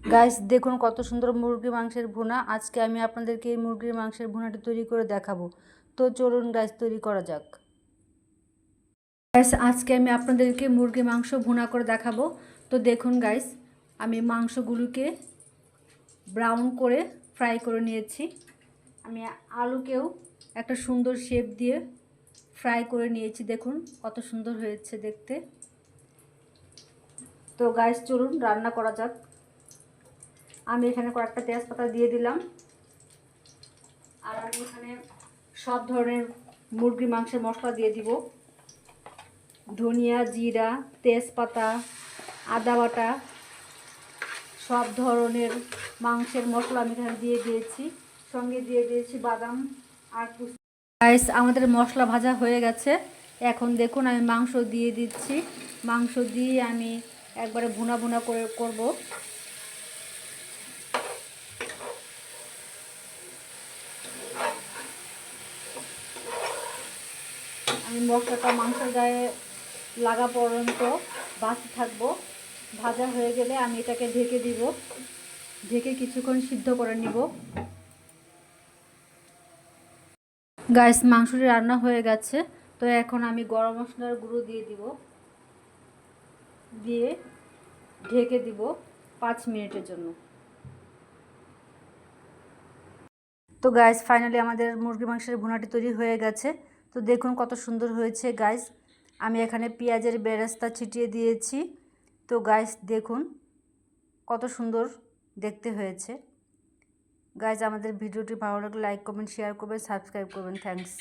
Guys দেখুন কত সুন্দর মুরগির মাংসের ভুনা। আজকে আমি আপনাদেরকে এই মুরগির মাংসের ভুনাটি তৈরি করে দেখাবো। তো চলুন গাইস তৈরি করা যাক। গাইস আজকে আমি আপনাদেরকে মুরগির মাংস ভুনা করে দেখাবো। তো দেখুন গাইস, আমি মাংসগুলোকে ব্রাউন করে ফ্রাই করে নিয়েছি। আমি আলুকেও একটা সুন্দর শেপ দিয়ে ফ্রাই করে নিয়েছি। দেখুন কত সুন্দর হয়েছে দেখতে। তো গাইস চলুন রান্না করা যাক। আমি এখানে কয়েকটা তেজপাতা দিয়ে দিলাম। আর আমি এখানে সব ধরনের মুরগির মাংসের মশলা দিয়ে দিব। ধনিয়া, জিরা, তেজপাতা, আদা বাটা, সব ধরনের মাংসের মশলা আমি এখানে দিয়ে দিয়েছি। সঙ্গে দিয়ে দিয়েছি বাদাম আর গাইস আমাদের মশলা ভাজা হয়ে গেছে। এখন দেখুন আমি মাংস দিয়ে দিচ্ছি। মাংস দিয়ে আমি একবারে ভুনা ভুনা করে করব। আমি মশলাটা মাংসের গায়ে লাগা পর্যন্ত ভাজতে থাকবো। ভাজা হয়ে গেলে আমি এটাকে ঢেকে দিব। ঢেকে কিছুক্ষণ সিদ্ধ করে নিব। গাইস মাংসটি রান্না হয়ে গেছে। তো এখন আমি গরম মশলার গুঁড়ো দিয়ে দিব। দিয়ে ঢেকে দিব 5 মিনিটের জন্য। তো গাইস ফাইনালি আমাদের মুরগি মাংসের ভুনাটি তৈরি হয়ে গেছে। তো দেখুন কত সুন্দর হয়েছে গাইস। আমি এখানে পেঁয়াজের বেরেস্তা ছিটিয়ে দিয়েছি। তো গাইস দেখুন কত সুন্দর দেখতে হয়েছে। গাইস আমাদের ভিডিওটি ভালো লাগলে লাইক কমেন্ট শেয়ার করবেন, সাবস্ক্রাইব করবেন। থ্যাঙ্কস।